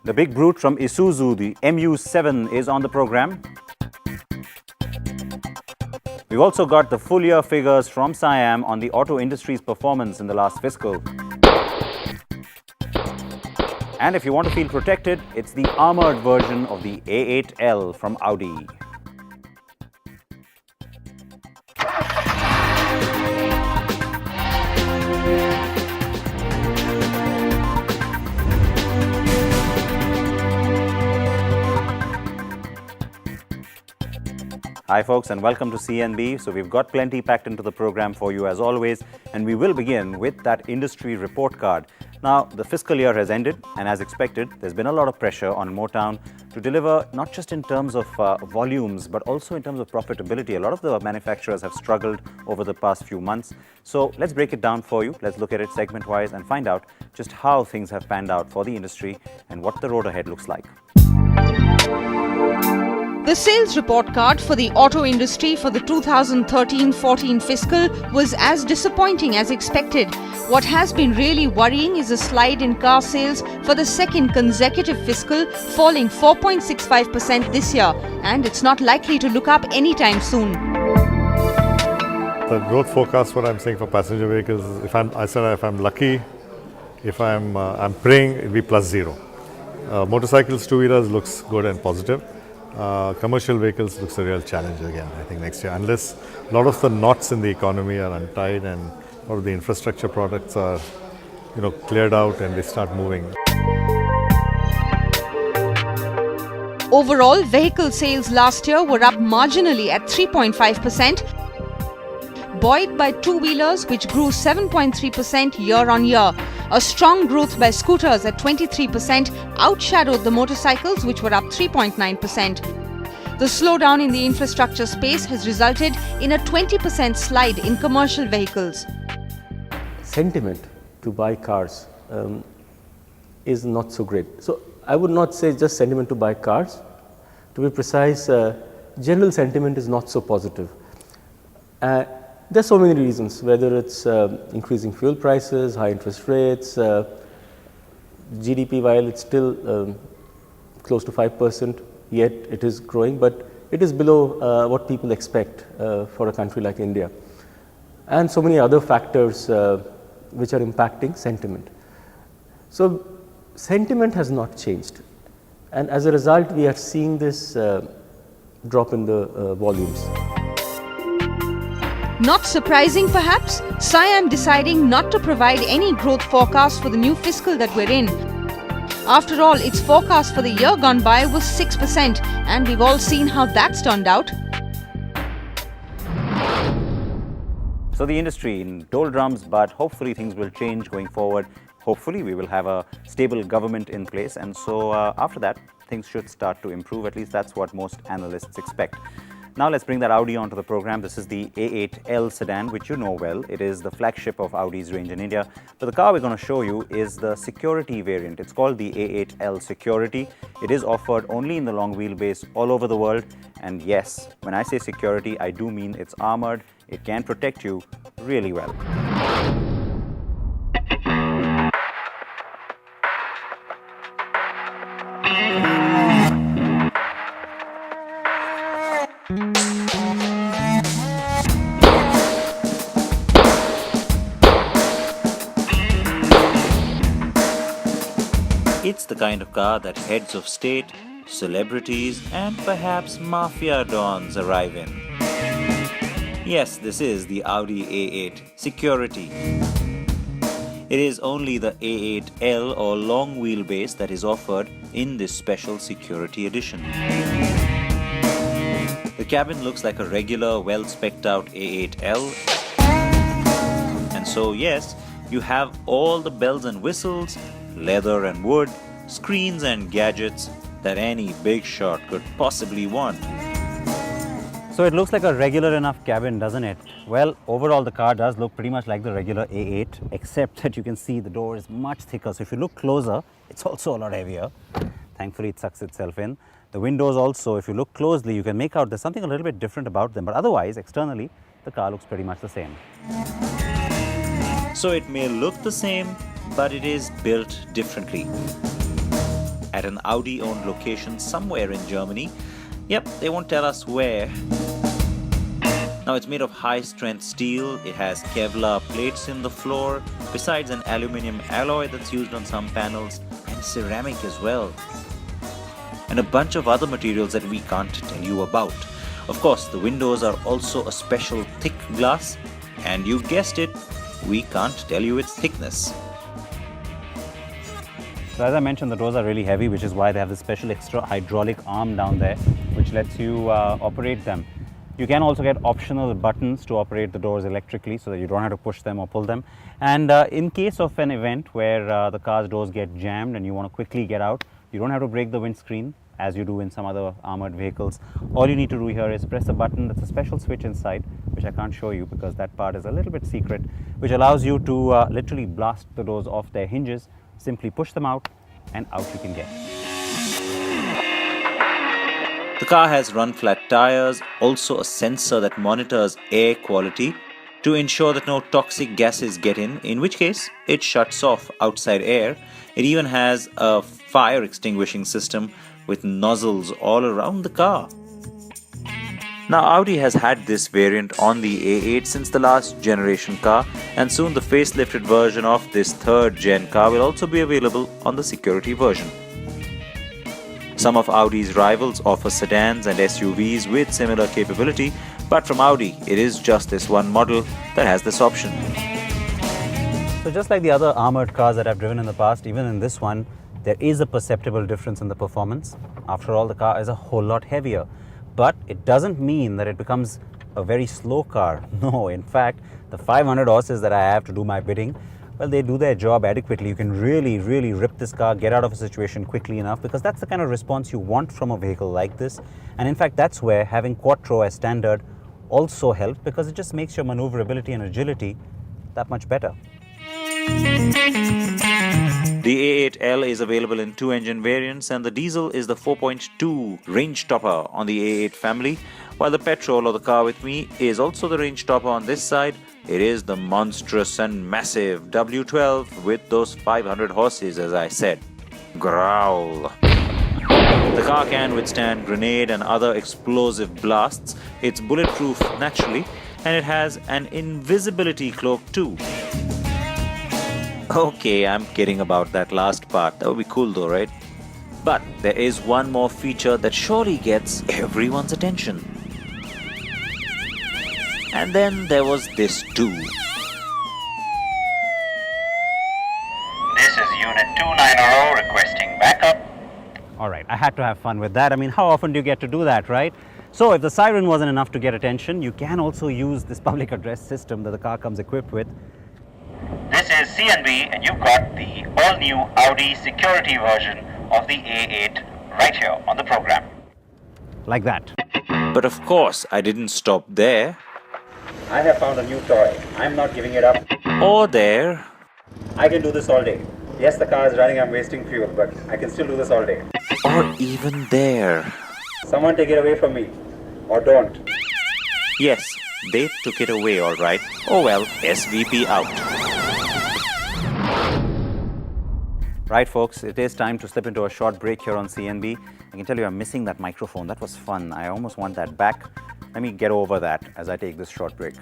The big brute from Isuzu, the MU7, is on the program. We've also got the full year figures from Siam on the auto industry's performance in the last fiscal. And if you want to feel protected, it's the armored version of the A8L from Audi. Hi folks, and welcome to CNB. So we've got plenty packed into the program for you as always, and we will begin with that industry report card. Now, the fiscal year has ended, and as expected, there's been a lot of pressure on Motown to deliver not just in terms of volumes, but also in terms of profitability. A lot of the manufacturers have struggled over the past few months. So let's break it down for you. Let's look at it segment-wise and find out just how things have panned out for the industry and what the road ahead looks like. The sales report card for the auto industry for the 2013-14 fiscal was as disappointing as expected. What has been really worrying is a slide in car sales for the second consecutive fiscal, falling 4.65% this year, and it's not likely to look up anytime soon. The growth forecast, what I'm saying for passenger vehicles, if I'm lucky, if I'm praying, it'll be +0. Motorcycles, two-wheelers looks good and positive. Commercial vehicles looks a real challenge again, I think, next year, unless a lot of the knots in the economy are untied and a lot of the infrastructure products are, cleared out and they start moving. Overall, vehicle sales last year were up marginally at 3.5%, buoyed by two-wheelers which grew 7.3% year-on-year. A strong growth by scooters at 23% outshadowed the motorcycles which were up 3.9%. The slowdown in the infrastructure space has resulted in a 20% slide in commercial vehicles. Sentiment to buy cars is not so great. So I would not say just sentiment to buy cars. To be precise, general sentiment is not so positive. There's so many reasons, whether it's increasing fuel prices, high interest rates, GDP, while it's still close to 5%, yet it is growing, but it is below what people expect for a country like India. And so many other factors which are impacting sentiment. So sentiment has not changed, and as a result we are seeing this drop in the volumes. Not surprising perhaps, Siam deciding not to provide any growth forecast for the new fiscal that we're in. After all, its forecast for the year gone by was 6%, and we've all seen how that's turned out. So the industry in doldrums, but hopefully things will change going forward. Hopefully we will have a stable government in place, and so after that things should start to improve. At least that's what most analysts expect. Now let's bring that Audi onto the program. This is the A8L sedan, which you know well. It is the flagship of Audi's range in India. But the car we're going to show you is the Security variant. It's called the A8L Security. It is offered only in the long wheelbase all over the world. And yes, when I say security, I do mean it's armored. It can protect you really well. It's the kind of car that heads of state, celebrities, and perhaps mafia dons arrive in. Yes, this is the Audi A8 Security. It is only the A8L or long wheelbase that is offered in this special Security edition. The cabin looks like a regular, well-specced out A8L. And so yes, you have all the bells and whistles, leather and wood, screens and gadgets that any big shot could possibly want. So it looks like a regular enough cabin, doesn't it? Well, overall the car does look pretty much like the regular A8, except that you can see the door is much thicker. So if you look closer, it's also a lot heavier. Thankfully it sucks itself in. The windows also, if you look closely, you can make out there's something a little bit different about them, but otherwise, externally, the car looks pretty much the same. So it may look the same, but it is built differently. at an Audi-owned location somewhere in Germany. Yep, they won't tell us where. Now it's made of high-strength steel, it has Kevlar plates in the floor, besides an aluminium alloy that's used on some panels, and ceramic as well. And a bunch of other materials that we can't tell you about. Of course, the windows are also a special thick glass, and you guessed it, we can't tell you its thickness. So as I mentioned, the doors are really heavy, which is why they have this special extra hydraulic arm down there, which lets you operate them. You can also get optional buttons to operate the doors electrically so that you don't have to push them or pull them. And in case of an event where the car's doors get jammed and you want to quickly get out, you don't have to break the windscreen as you do in some other armored vehicles. All you need to do here is press a button. That's a special switch inside, which I can't show you because that part is a little bit secret, which allows you to literally blast the doors off their hinges. Simply push them out and out you can get. The car has run-flat tires, also a sensor that monitors air quality to ensure that no toxic gases get in which case it shuts off outside air. It even has a fire extinguishing system with nozzles all around the car. Now Audi has had this variant on the A8 since the last generation car, and soon the facelifted version of this third gen car will also be available on the Security version. Some of Audi's rivals offer sedans and SUVs with similar capability, but from Audi, it is just this one model that has this option. So just like the other armored cars that I've driven in the past, even in this one, there is a perceptible difference in the performance. After all, the car is a whole lot heavier, but it doesn't mean that it becomes a very slow car. No, in fact, the 500 horses that I have to do my bidding, well, they do their job adequately. You can really rip this car, get out of a situation quickly enough, because that's the kind of response you want from a vehicle like this. And in fact, that's where having Quattro as standard also helps, because it just makes your maneuverability and agility that much better. The A8L is available in two engine variants, and the diesel is the 4.2 range topper on the A8 family, while the petrol, or the car with me, is also the range topper on this side. It is the monstrous and massive W12 with those 500 horses, as I said. Growl. The car can withstand grenade and other explosive blasts. It's bulletproof naturally, and it has an invisibility cloak too. Okay, I'm kidding about that last part. That would be cool though, right? But there is one more feature that surely gets everyone's attention. And then there was this too. This is Unit 290 requesting backup. All right, I had to have fun with that. I mean, how often do you get to do that, right? So if the siren wasn't enough to get attention, you can also use this public address system that the car comes equipped with. This is CNB and you've got the all-new Audi Security version of the A8 right here on the program. Like that. But of course, I didn't stop there. I have found a new toy. I'm not giving it up. Or there. I can do this all day. Yes, the car is running, I'm wasting fuel, but I can still do this all day. Or even there. Someone take it away from me. Or don't. Yes, they took it away alright. Oh well, SVP out. Right, folks, it is time to slip into a short break here on CNB. I can tell you I'm missing that microphone. That was fun. I almost want that back. Let me get over that as I take this short break.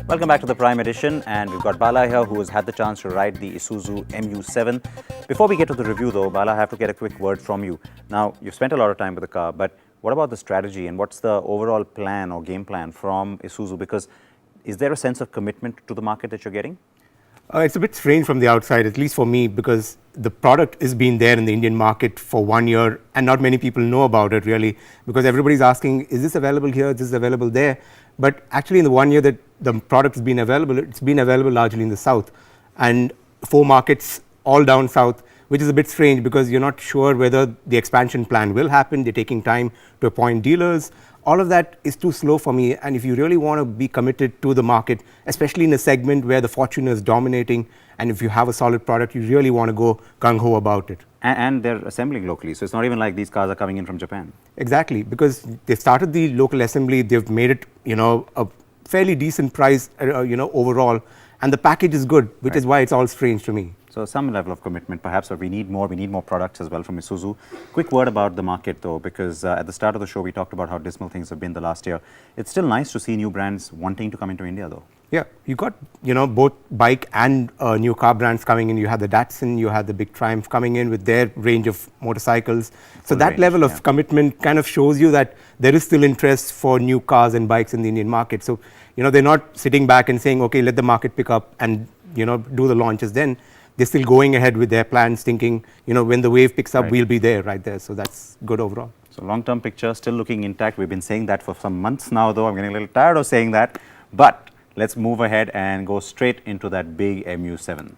Welcome back to the Prime Edition, and we've got Bala here who has had the chance to ride the Isuzu MU7. Before we get to the review though, Bala, I have to get a quick word from you. Now, you've spent a lot of time with the car, but what about the strategy and what's the overall plan or game plan from Isuzu? Because is there a sense of commitment to the market that you're getting? It's a bit strange from the outside, at least for me, because the product has been there in the Indian market for 1 year and not many people know about it really, because everybody's asking, is this available here, is this available there? But actually in the 1 year that the product has been available, it's been available largely in the south and 4 markets all down south, which is a bit strange because you're not sure whether the expansion plan will happen. They're taking time to appoint dealers. All of that is too slow for me, and if you really want to be committed to the market, especially in a segment where the Fortuner is dominating, and if you have a solid product, you really want to go gung-ho about it. And they're assembling locally, so it's not even like these cars are coming in from Japan. Exactly, because they started the local assembly, they've made it, a fairly decent price, overall, and the package is good, which is why it's all strange to me. So some level of commitment perhaps, but we need more products as well from Isuzu. Quick word about the market though, because at the start of the show we talked about how dismal things have been the last year. It's still nice to see new brands wanting to come into India though. Yeah, you got both bike and new car brands coming in. You had the Datsun, you had the big Triumph coming in with their range of motorcycles. So that level of commitment kind of shows you that there is still interest for new cars and bikes in the Indian market. So they're not sitting back and saying, okay, let the market pick up and do the launches then. They're still going ahead with their plans, thinking, when the wave picks up, we'll be there, right there. So that's good overall. So long-term picture still looking intact. We've been saying that for some months now, though. I'm getting a little tired of saying that. But let's move ahead and go straight into that big MU7.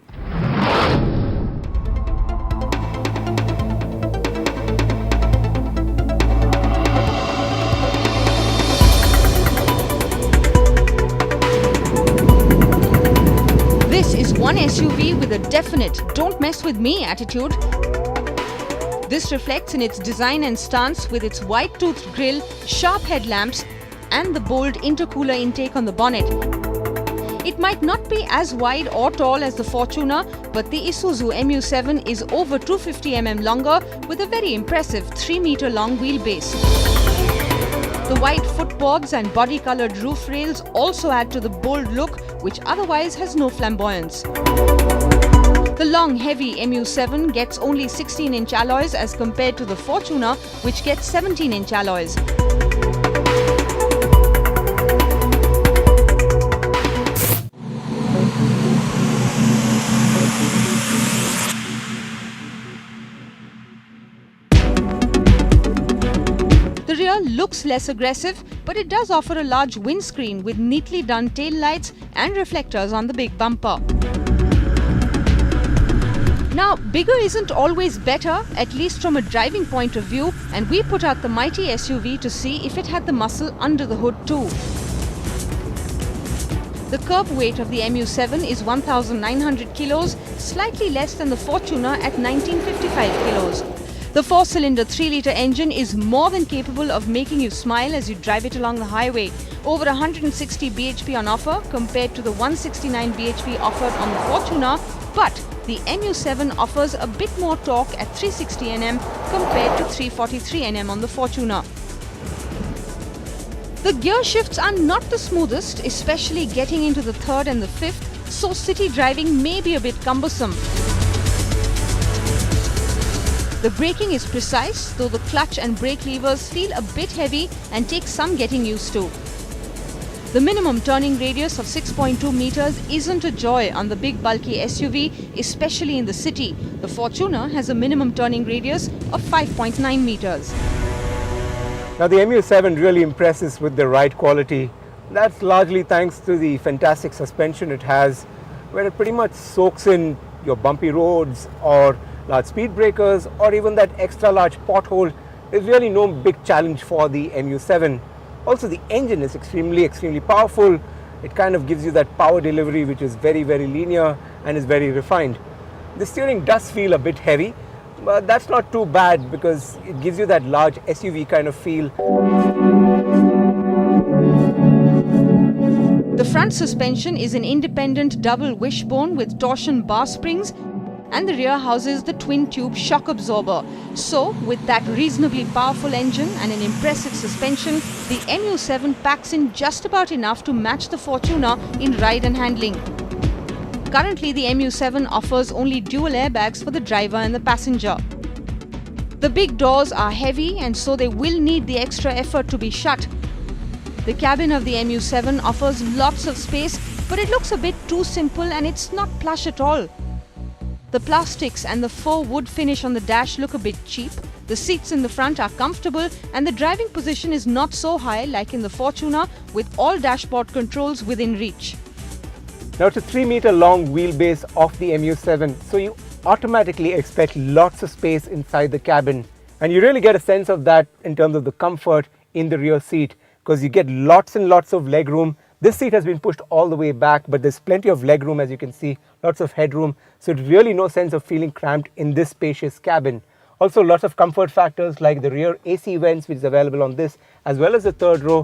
This is one SUV with a definite "don't mess with me" attitude. This reflects in its design and stance with its wide-toothed grille, sharp headlamps, and the bold intercooler intake on the bonnet. It might not be as wide or tall as the Fortuner, but the Isuzu MU7 is over 250 mm longer with a very impressive 3-meter long wheelbase. The white footboards and body-colored roof rails also add to the bold look, which otherwise has no flamboyance. The long, heavy MU7 gets only 16-inch alloys as compared to the Fortuner, which gets 17-inch alloys. The rear looks less aggressive, but it does offer a large windscreen with neatly done tail lights and reflectors on the big bumper. Now, bigger isn't always better, at least from a driving point of view, and we put out the mighty SUV to see if it had the muscle under the hood too. The curb weight of the MU7 is 1,900 kilos, slightly less than the Fortuner at 1,955 kilos. The 4-cylinder 3-litre engine is more than capable of making you smile as you drive it along the highway. Over 160 bhp on offer compared to the 169 bhp offered on the Fortuner, but the MU7 offers a bit more torque at 360 Nm compared to 343 Nm on the Fortuner. The gear shifts are not the smoothest, especially getting into the 3rd and the 5th, so city driving may be a bit cumbersome. The braking is precise, though the clutch and brake levers feel a bit heavy and take some getting used to. The minimum turning radius of 6.2 meters isn't a joy on the big bulky SUV, especially in the city. The Fortuner has a minimum turning radius of 5.9 meters. Now the MU7 really impresses with the ride quality. That's largely thanks to the fantastic suspension it has, where it pretty much soaks in your bumpy roads or large speed breakers or even that extra large pothole. There's really no big challenge for the MU7. Also the engine is extremely powerful. It kind of gives you that power delivery which is very linear and is very refined. The steering does feel a bit heavy, but that's not too bad because it gives you that large SUV kind of feel. The front suspension is an independent double wishbone with torsion bar springs And the rear houses the twin-tube shock absorber. So, with that reasonably powerful engine and an impressive suspension, the MU7 packs in just about enough to match the Fortuner in ride and handling. Currently, the MU7 offers only dual airbags for the driver and the passenger. The big doors are heavy and so they will need the extra effort to be shut. The cabin of the MU7 offers lots of space, but it looks a bit too simple and it's not plush at all. The plastics and the faux wood finish on the dash look a bit cheap. The seats in the front are comfortable and the driving position is not so high like in the Fortuner, with all dashboard controls within reach. Now it's a 3-meter long wheelbase of the MU7, so you automatically expect lots of space inside the cabin, and you really get a sense of that in terms of the comfort in the rear seat, because you get lots and lots of leg room. This seat has been pushed all the way back, but there's plenty of leg room, as you can see, lots of headroom, so it's really no sense of feeling cramped in this spacious cabin. Also lots of comfort factors like the rear AC vents, which is available on this, as well as the third row.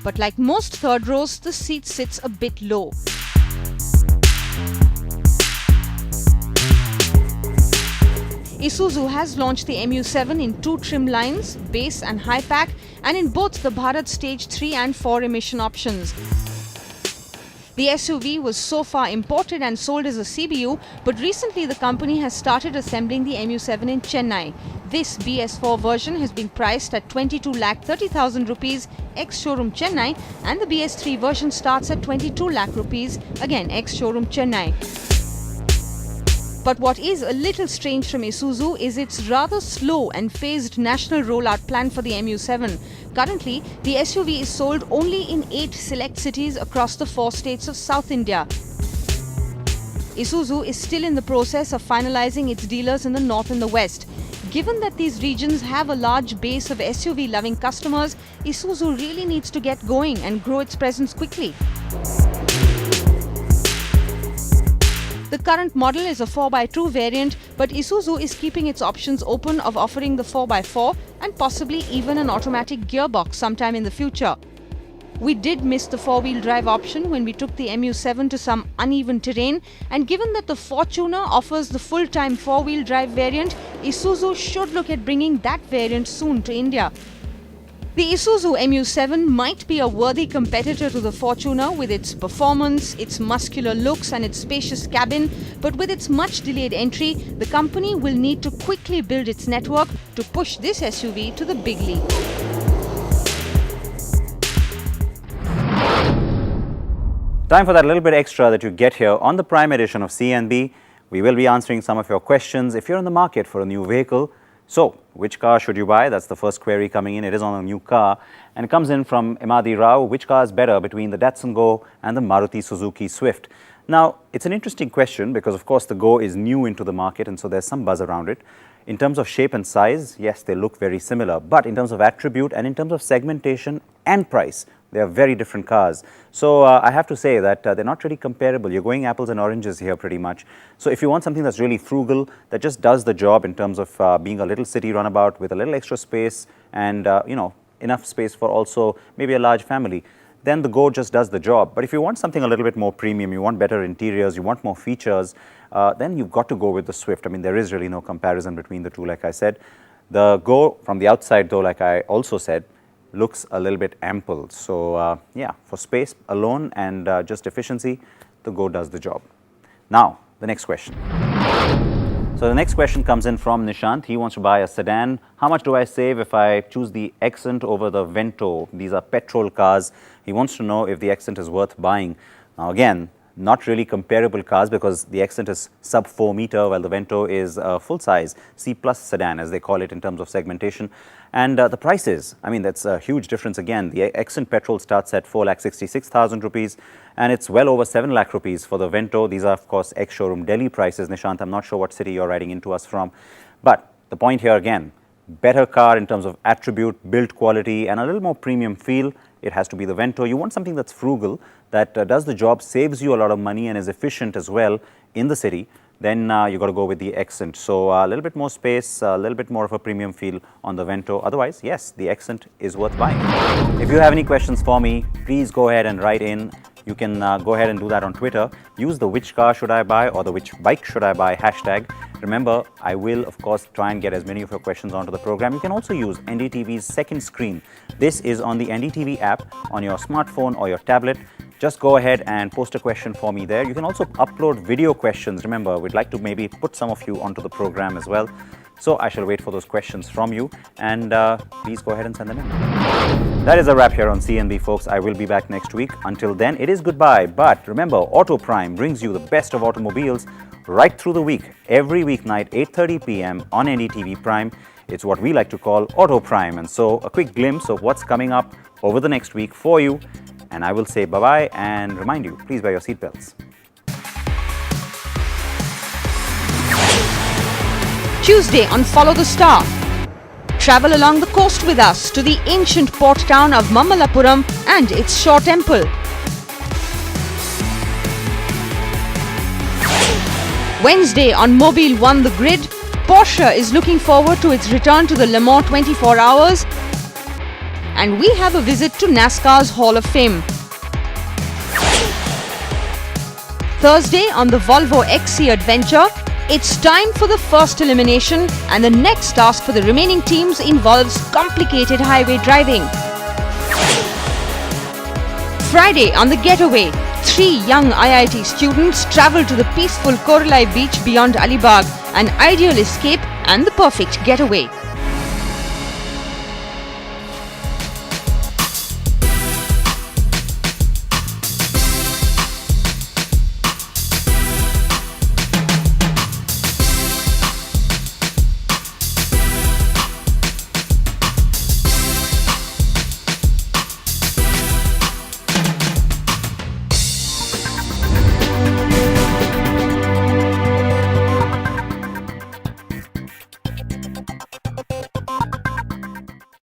But like most third rows, the seat sits a bit low. Isuzu has launched the MU7 in 2 trim lines, base and high pack, and in both the Bharat Stage 3 and 4 emission options. The SUV was so far imported and sold as a CBU, but recently the company has started assembling the MU7 in Chennai. This BS4 version has been priced at 22,30,000 rupees ex-showroom Chennai, and the BS3 version starts at 22 lakh rupees, again ex-showroom Chennai. But what is a little strange from Isuzu is its rather slow and phased national rollout plan for the MU7. Currently, the SUV is sold only in 8 select cities across the 4 states of South India. Isuzu is still in the process of finalizing its dealers in the north and the west. Given that these regions have a large base of SUV-loving customers, Isuzu really needs to get going and grow its presence quickly. The current model is a 4x2 variant, but Isuzu is keeping its options open of offering the 4x4 and possibly even an automatic gearbox sometime in the future. We did miss the 4-wheel drive option when we took the MU7 to some uneven terrain, and given that the Fortuner offers the full-time 4-wheel drive variant, Isuzu should look at bringing that variant soon to India. The Isuzu MU7 might be a worthy competitor to the Fortuner with its performance, its muscular looks and its spacious cabin, but with its much delayed entry, the company will need to quickly build its network to push this SUV to the big league. Time for that little bit extra that you get here on the Prime edition of CNB. We will be answering some of your questions if you're in the market for a new vehicle. So, which car should you buy? That's the first query coming in. It is on a new car, and it comes in from Imadi Rao. Which car is better between the Datsun Go and the Maruti Suzuki Swift? Now, it's an interesting question because, of course, the Go is new into the market, and so there's some buzz around it. In terms of shape and size, yes, they look very similar, but in terms of attribute and in terms of segmentation and price, they are very different cars. So I have to say that they're not really comparable. You're going apples and oranges here pretty much. So if you want something that's really frugal, that just does the job in terms of being a little city runabout with a little extra space and enough space for also maybe a large family, then the Go just does the job. But if you want something a little bit more premium, you want better interiors, you want more features, then you've got to go with the Swift. I mean, there is really no comparison between the two, like I said. The Go from the outside, though, like I also said, looks a little bit ample. So yeah, for space alone and just efficiency, the Go does the job. Now, the next question. So the next question comes in from Nishant. He wants to buy a sedan. How much do I save if I choose the Accent over the Vento? These are petrol cars. He wants to know if the Accent is worth buying. Now again, not really comparable cars because the Accent is sub 4 meter while the Vento is a full-size C+ sedan, as they call it in terms of segmentation. And the prices, I mean, that's a huge difference again. The Accent petrol starts at 4,66,000 rupees and it's well over 7 lakh rupees for the Vento. These are, of course, ex-showroom Delhi prices. Nishant, I'm not sure what city you're riding into us from. But the point here again, better car in terms of attribute, build quality and a little more premium feel. It has to be the Vento. You want something that's frugal, that does the job, saves you a lot of money and is efficient as well in the city, then you got to go with the Accent. So a little bit more space, a little bit more of a premium feel on the Vento. Otherwise, yes, the Accent is worth buying. If you have any questions for me, please go ahead and write in. You can go ahead and do that on Twitter. Use the which car should I buy or the which bike should I buy hashtag. Remember, I will of course try and get as many of your questions onto the program. You can also use NDTV's second screen. This is on the NDTV app on your smartphone or your tablet. Just go ahead and post a question for me there. You can also upload video questions. Remember, we'd like to maybe put some of you onto the program as well. So I shall wait for those questions from you, and please go ahead and send them in. That is a wrap here on CNB, folks. I will be back next week. Until then, it is goodbye. But remember, Auto Prime brings you the best of automobiles right through the week. Every weeknight, 8:30 p.m. on NDTV Prime. It's what we like to call Auto Prime. And so a quick glimpse of what's coming up over the next week for you. And I will say bye-bye and remind you, please wear your seatbelts. Tuesday on Follow the Star. Travel along the coast with us to the ancient port town of Mamallapuram and its shore temple. Wednesday on Mobile One The Grid, Porsche is looking forward to its return to the Le Mans 24 Hours, and we have a visit to NASCAR's Hall of Fame. Thursday on the Volvo XC Adventure, it's time for the first elimination, and the next task for the remaining teams involves complicated highway driving. Friday on the Getaway, 3 young IIT students travel to the peaceful Koralai beach beyond Alibag, an ideal escape and the perfect getaway.